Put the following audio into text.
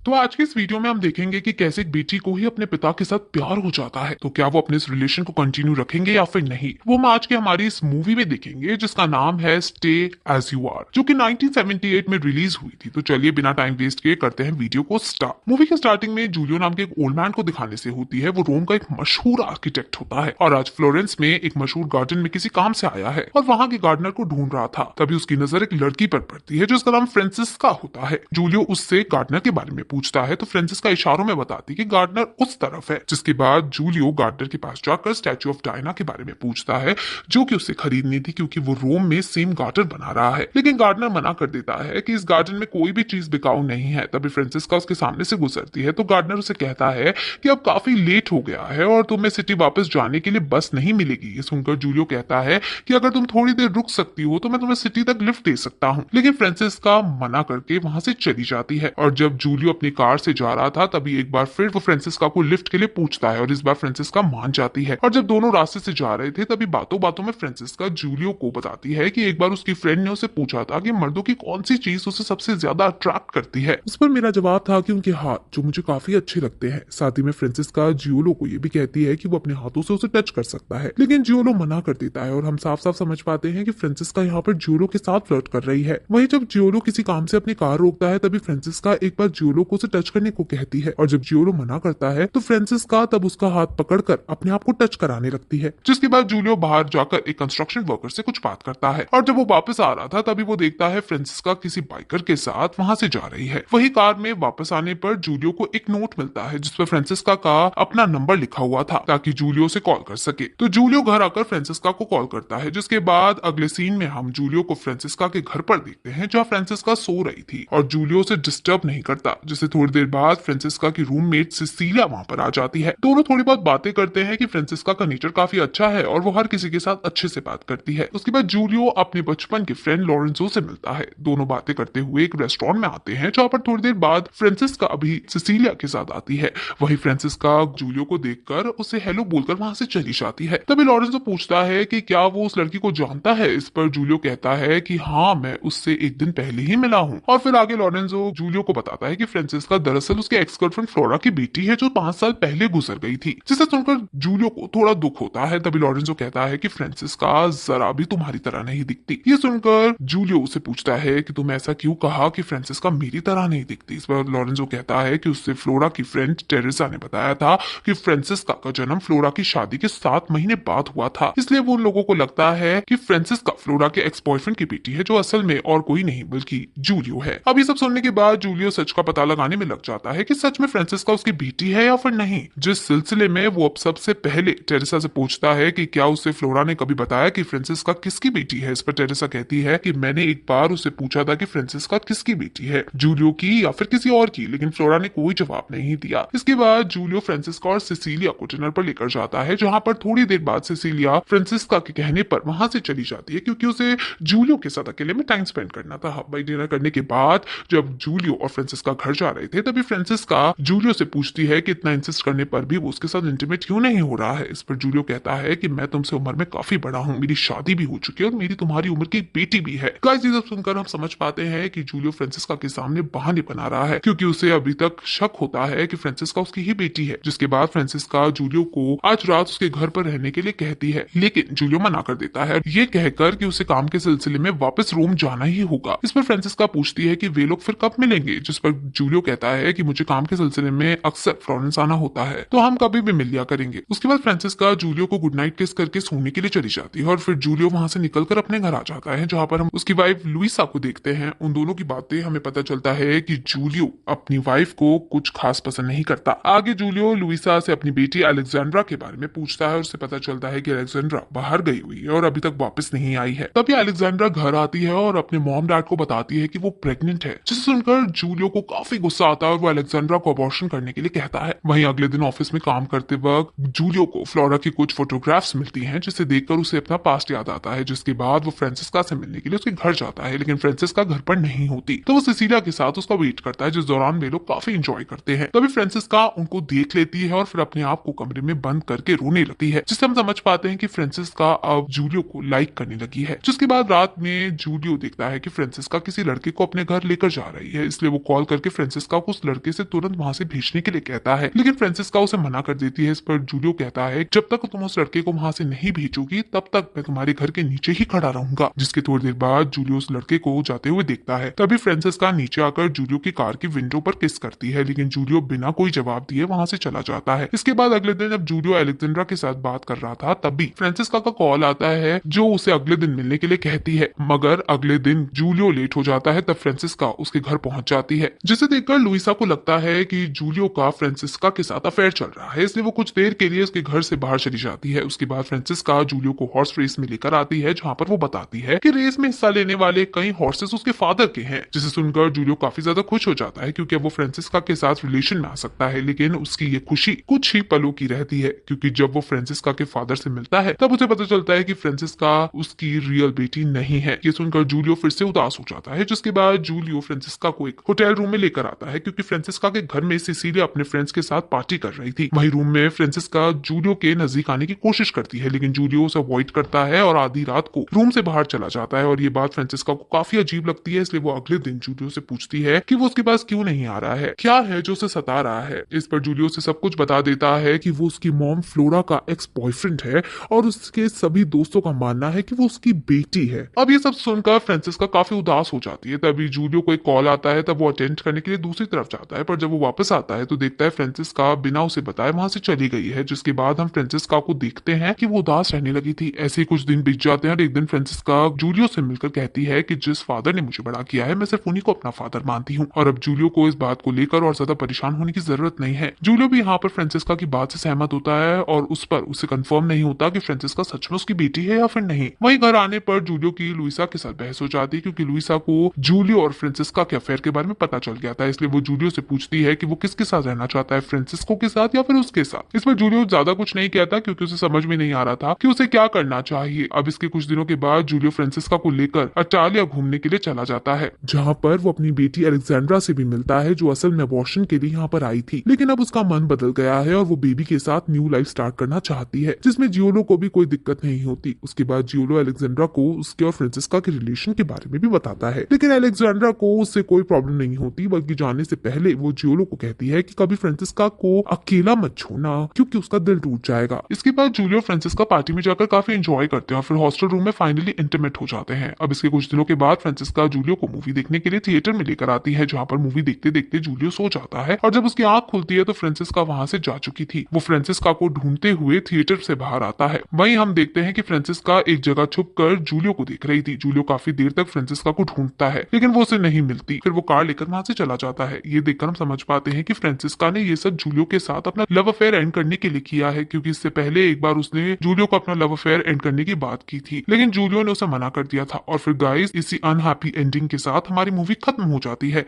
तो आज की इस वीडियो में हम देखेंगे कि कैसे एक बेटी को ही अपने पिता के साथ प्यार हो जाता है, तो क्या वो अपने इस रिलेशन को कंटिन्यू रखेंगे या फिर नहीं, वो हम आज के हमारी इस मूवी में देखेंगे जिसका नाम है स्टे एज यू आर, जो कि 1978 में रिलीज हुई थी। तो चलिए बिना टाइम वेस्ट किए करते हैं वीडियो को स्टार्ट। मूवी के स्टार्टिंग में जूलियो नाम के एक ओल्ड मैन को दिखाने से होती है। वो रोम का एक मशहूर आर्किटेक्ट होता है और आज फ्लोरेंस में एक मशहूर गार्डन में किसी काम से आया है और वहां के गार्डनर को ढूंढ रहा था। तभी उसकी नजर एक लड़की पर पड़ती है जिसका नाम फ्रांसिस्का होता है। जूलियो उससे गार्डनर के बारे में पूछता है तो फ्रांसिस्का इशारों में बताती कि गार्डनर उस तरफ है। जिसके बाद जूलियो गार्डनर के पास जाकर स्टैचू ऑफ डायना के बारे में पूछता है जो कि उसे खरीदनी थी क्योंकि वो रोम में सेम गार्डन बना रहा है। लेकिन गार्डनर मना कर देता है कि इस गार्डन में कोई भी चीज बिकाऊ नहीं है। तभी फ्रांसिस्का उसके सामने से गुजरती है तो गार्डनर उसे कहता है कि अब काफी लेट हो गया है और तुम्हें सिटी वापस जाने के लिए बस नहीं मिलेगी। ये सुनकर जूलियो कहता है कि अगर तुम थोड़ी देर रुक सकती हो तो मैं तुम्हें सिटी तक लिफ्ट दे सकता हूँ। लेकिन फ्रांसिस्का मना करके वहां से चली जाती है और जब जूलियो अपनी कार से जा रहा था तभी एक बार फिर वो फ्रांसिस्का को लिफ्ट के लिए पूछता है और इस बार फ्रांसिस्का मान जाती है। और जब दोनों रास्ते से जा रहे थे तभी बातों बातों में फ्रांसिस्का जूलियो को बताती है कि एक बार उसकी फ्रेंड ने उसे पूछा था कि मर्दों की कौन सी चीज उसे सबसे ज्यादा अट्रैक्ट करती है। उस पर मेरा जवाब था कि उनके हाथ, जो मुझे काफी अच्छे लगते हैं। साथ ही में फ्रांसिस्का जियोलो को ये भी कहती है कि वो अपने हाथों से उसे टच कर सकता है, लेकिन जियोलो मना कर देता है और हम साफ साफ समझ पाते हैं कि फ्रांसिस्का यहाँ पर जियोलो के साथ फ्लर्ट कर रही है। वहीं जब जियोलो किसी काम से अपनी कार रोकता है तभी फ्रांसिस्का एक बार जियोलो को उसे टच करने को कहती है और जब जियोलो मना करता है तो फ्रांसिस्का तब उसका हाथ पकड़कर अपने आप को टच कराने लगती है। जिसके बाद जूलियो बाहर जाकर एक कंस्ट्रक्शन वर्कर से कुछ बात करता है और जब वो वापस आ रहा था तभी वो देखता है फ्रांसिस्का किसी बाइकर के साथ वहां से जा रही है। वही कार में वापस आने पर जूलियो को एक नोट मिलता है जिसपर फ्रांसिस्का का अपना नंबर लिखा हुआ था ताकि जूलियो से कॉल कर सके। तो जूलियो घर आकर फ्रांसिस्का को कॉल करता है। जिसके बाद अगले सीन में हम जूलियो को फ्रांसिस्का के घर पर देखते हैं जहाँ फ्रांसिस्का सो रही थी और जूलियो से डिस्टर्ब नहीं करता। जिससे थोड़ी देर बाद फ्रांसिस्का की रूममेट सिसिलिया वहां पर आ जाती है। दोनों थोड़ी बहुत बातें करते हैं कि फ्रांसिस्का का नेचर काफी अच्छा है और वो हर किसी के साथ अच्छे से बात करती है। उसके बाद जूलियो अपने बचपन के फ्रेंड लॉरेंजो से मिलता है। दोनों बातें करते हुए एक रेस्टोरेंट में आते हैं जहाँ पर थोड़ी देर बाद फ्रांसिस्का अभी सिसिलिया के साथ आती है। वही फ्रांसिस्का जूलियो को देखकर उसे हेलो बोलकर वहां से चली जाती है। तभी लॉरेंजो पूछता है कि क्या वो उस लड़की को जानता है। इस पर जूलियो कहता है कि हाँ, मैं उससे एक दिन पहले ही मिला हूँ। और फिर आगे लॉरेंजो जूलियो को बताता है कि फ्रांसिस्का दरअसल उसके एक्स गर्लफ्रेंड फ्लोरा की बेटी है जो 5 साल पहले गुजर गई थी। जिसे सुनकर जूलियो को थोड़ा दुख होता है। तभी लॉरेंजो कहता है कि फ्रांसिस्का जरा भी तुम्हारी तरह नहीं दिखती। ये सुनकर जूलियो उसे पूछता है कि तुम ऐसा क्यों कहा कि फ्रांसिस्का मेरी तरह नहीं दिखती। इस पर लॉरेंजो कहता है कि उससे फ्लोरा की फ्रेंड टेरेसा ने बताया था कि फ्रांसिस्का का जन्म फ्लोरा की शादी के 7 महीने बाद हुआ था, इसलिए वो उन लोगों को लगता है कि फ्रांसिस्का फ्लोरा के एक्स बॉयफ्रेंड की बेटी है जो असल में और कोई नहीं बल्कि जूलियो है। अब ये सब सुनने के बाद जूलियो सच का पता लगाने में लग जाता है कि सच में फ्रांसिस्का उसकी बेटी है या फिर नहीं। जिस सिलसिले में वो अब सबसे पहले टेरेसा से पूछता है कि क्या उसे फ्लोरा ने कभी बताया कि फ्रांसिस्का किसकी बेटी है। इस पर टेरेसा कहती है कि मैंने एक बार उसे पूछा था कि फ्रांसिस्का किसकी बेटी है, जूलियो की या फिर किसी और की, लेकिन फ्लोरा ने कोई जवाब नहीं दिया। इसके बाद जूलियो फ्रांसिस्का और सिसिलिया को डिनर पर लेकर जाता है जहां पर थोड़ी देर बाद सिसिलिया फ्रांसिस्का के कहने पर वहां से चली जाती है क्योंकि उसे जूलियो के साथ अकेले में टाइम स्पेंड करना था। भाई डिनर करने के बाद जब जूलियो और फ्रांसिस्का घर जा रहे थे तभी फ्रांसिस्का जूलियो से पूछती है कि इतना इंसिस्ट करने पर भी वो उसके साथ इंटीमेट क्यों नहीं हो रहा है। इस पर जूलियो कहता है कि मैं तुमसे उम्र में काफी बड़ा हूँ, मेरी शादी भी हो चुकी है और मेरी तुम्हारी उम्र की एक बेटी भी है। गाइस ये सब सुनकर हम समझ पाते हैं कि जूलियो फ्रांसिस्का के सामने बहाने बना रहा है क्योंकि उसे अभी तक शक होता है कि फ्रांसिस्का उसकी ही बेटी है। जिसके बाद फ्रांसिस्का जूलियो को आज रात उसके घर पर रहने के लिए कहती है, लेकिन जूलियो मना कर देता है ये कहकर कि उसे काम के सिलसिले में वापस रोम जाना ही होगा। इस पर फ्रांसिस्का पूछती है कि वे लोग फिर कब मिलेंगे। जिस पर जूलियो कहता है कि मुझे काम के सिलसिले में अक्सर फ्लोरेंस आना होता है तो हम कभी भी मिल लिया करेंगे। उसके बाद फ्रांसिस्का जूलियो को गुड नाइट किस करके सोने के लिए चली जाती है और फिर जूलियो वहां से निकलकर अपने घर आ जाता है जहां पर हम उसकी वाइफ लुइसा को देखते हैं। उन दोनों की बातें हमें पता चलता है कि जूलियो अपनी वाइफ को कुछ खास पसंद नहीं करता। आगे जूलियो लुइसा से अपनी बेटी अलेक्जेंड्रा के बारे में पूछता है और उससे पता चलता है कि अलेक्जेंड्रा बाहर गई हुई है और अभी तक वापस नहीं आई है। तभी अलेक्जेंड्रा घर आती है और अपने मॉम डैड को बताती है कि वो प्रेग्नेंट है। जिसे सुनकर जूलियो को काफी गुस्सा आता है और वो अलेक्जेंड्रा को अबॉर्शन करने के लिए कहता है। वहीं अगले दिन ऑफिस में काम करते वक्त जूलियो को फ्लोरा की कुछ फोटोग्राफ्स मिलती हैं जिसे देखकर उसे अपना पास्ट याद आता है। जिसके बाद वो फ्रांसिस्का से मिलने के लिए उसके घर जाता है, लेकिन फ्रांसिस्का घर पर नहीं होती तो वो सिसिलिया के साथ उसका वेट करता है, जिस दौरान वे लोग काफी इंजॉय करते हैं। तभी फ्रांसिस्का उनको देख लेती है और फिर अपने आप को कमरे में बंद करके रोने लगती है, जिससे हम समझ पाते हैं कि फ्रांसिस्का अब जूलियो को लाइक करने लगी है। जिसके बाद रात में जूलियो देखता है कि फ्रांसिस्का किसी लड़के को अपने घर लेकर जा रही है, इसलिए वो कॉल करके फ्रांसिस्का फ्रांसिस्का को उस लड़के से तुरंत वहां से भेजने के लिए कहता है, लेकिन फ्रांसिस्का उसे मना कर देती है। इस पर जूलियो कहता है जब तक तुम उस लड़के को वहां से नहीं भेजोगी तब तक मैं तुम्हारे घर के नीचे ही खड़ा रहूंगा। जिसके थोड़ी देर बाद जूलियो उस लड़के को जाते हुए देखता है। तभी फ्रांसिस्का नीचे आकर जूलियो की कार की विंडो पर किस करती है, लेकिन जूलियो बिना कोई जवाब दिए वहां से चला जाता है। इसके बाद अगले दिन जब जूलियो अलेक्जेंड्रा के साथ बात कर रहा था तब भी फ्रांसिस्का का कॉल आता है जो उसे अगले दिन मिलने के लिए कहती है, मगर अगले दिन जूलियो लेट हो जाता है। तब फ्रांसिस्का उसके घर पहुंच जाती है, जिसे देखकर लुइसा को लगता है कि जूलियो का फ्रांसिस्का के साथ अफेयर चल रहा है, इसलिए वो कुछ देर के लिए उसके घर से बाहर चली जाती है। उसके बाद फ्रांसिस्का जूलियो को हॉर्स रेस में लेकर आती है, जहां पर वो बताती है कि रेस में हिस्सा लेने वाले कई हॉर्सेस उसके फादर के हैं, जिसे सुनकर जूलियो काफी ज्यादा खुश हो जाता है क्योंकि अब वो फ्रांसिस्का के साथ रिलेशन में आ सकता है। लेकिन उसकी ये खुशी कुछ ही पलों की रहती है, क्योंकि जब वो फ्रांसिस्का के फादर से मिलता है तब उसे पता चलता है कि फ्रांसिस्का उसकी रियल बेटी नहीं है। ये सुनकर जूलियो फिर से उदास हो जाता है, जिसके बाद जूलियो फ्रांसिस्का को एक होटल रूम में लेकर आता है, क्योंकि फ्रांसिस्का के घर में सिसिलिया अपने फ्रेंड्स के साथ पार्टी कर रही थी। वही रूम में फ्रांसिस्का जूलियो के नजदीक आने की कोशिश करती है, लेकिन जूलियो उसे अवॉइड करता है और आधी रात को रूम से बाहर चला जाता है। और ये बात फ्रांसिस्का को काफी अजीब लगती है, इसलिए वो अगले दिन जूलियो से पूछती है कि वो उसके पास क्यों नहीं आ रहा है, क्या है जो उसे सता रहा है। इस पर जूलियो से सब कुछ बता देता है कि वो उसकी मॉम फ्लोरा का एक्स बॉयफ्रेंड है और उसके सभी दोस्तों का मानना है कि वो उसकी बेटी है। अब ये सब सुनकर फ्रांसिस्का काफी उदास हो जाती है। तभी जूलियो को एक कॉल आता है, तब वो अटेंड करने के लिए दूसरी तरफ जाता है, पर जब वो वापस आता है तो देखता है फ्रांसिस्का बिना उसे बताए वहां से चली गई है। जिसके बाद हम फ्रांसिस्का को देखते हैं कि वो उदास रहने लगी थी। ऐसे ही कुछ दिन बीत जाते हैं और एक दिन फ्रांसिस्का जूलियो से मिलकर कहती है कि जिस फादर ने मुझे बड़ा किया है मैं सिर्फ उन्हीं को अपना फादर मानती हूँ, और अब जूलियो को इस बात को लेकर और ज्यादा परेशान होने की जरूरत नहीं है। जूलियो भी यहाँ पर फ्रांसिस्का की बात से सहमत होता है और उस पर उसे कंफर्म नहीं होता कि फ्रांसिस्का सच में उसकी बेटी है या फिर नहीं। वहीं घर आने पर जूलियो की लुइसा के साथ बहस हो जाती है, क्योंकि लुइसा को जूलियो और फ्रांसिस्का के अफेयर के बारे में पता चल गया था। इसलिए वो जूलियो से पूछती है कि वो किसके साथ रहना चाहता है, फ्रांसिस्को के साथ या फिर उसके साथ। इस पर जूलियो ज्यादा कुछ नहीं कहता, क्योंकि उसे समझ में नहीं आ रहा था कि उसे क्या करना चाहिए। अब इसके कुछ दिनों के बाद जूलियो फ्रांसिस्का को लेकर इटालिया घूमने के लिए चला जाता है, जहाँ पर वो अपनी बेटी अलेक्जेंड्रा से भी मिलता है, जो असल में अबॉर्शन के लिए यहाँ पर आई थी। लेकिन अब उसका मन बदल गया है और वो बेबी के साथ न्यू लाइफ स्टार्ट करना चाहती है, जिसमें जियोलो को भी कोई दिक्कत नहीं होती। उसके बाद जियोलो अलेक्जेंड्रा को उसके और फ्रांसिस्का के रिलेशन के बारे में भी बताता है, लेकिन अलेक्जेंड्रा को उससे कोई प्रॉब्लम नहीं होती, बल्कि जाने से पहले वो जियोलो को कहती है कि कभी फ्रांसिस्का को अकेला मत छोड़ना, क्योंकि उसका दिल टूट जाएगा। इसके बाद जूलियो फ्रांसिस्का पार्टी में जाकर काफी एंजॉय करते हैं और फिर हॉस्टल रूम में फाइनली इंटीमेट हो जाते हैं। अब इसके कुछ दिनों के बाद फ्रांसिस्का जूलियो को मूवी देखने के लिए थिएटर में लेकर आती है, जहाँ पर मूवी देखते देखते जूलियो सो जाता है और जब उसकी आंख खुलती है तो फ्रांसिस्का वहां से जा चुकी थी। वो फ्रांसिस्का को ढूंढते हुए थिएटर से बाहर आता है। वहीं हम देखते हैं कि फ्रांसिस्का एक जगह छुप कर जूलियो को देख रही थी। जूलियो काफी देर तक फ्रांसिस्का को ढूंढता है, लेकिन वो उसे नहीं मिलती। फिर वो कार लेकर वहां से चला जाता है। ये देखकर हम समझ पाते हैं कि फ्रांसिस्का ने ये सब जूलियो के साथ अपना लव अफेयर एंड करने के लिए किया है, क्योंकि इससे पहले एक बार उसने जूलियो को अपना लव अफेयर एंड करने की बात की थी, लेकिन जूलियो ने उसे मना कर दिया था। और फिर गाइस इसी अनहैप्पी एंडिंग के साथ हमारी मूवी खत्म हो जाती है।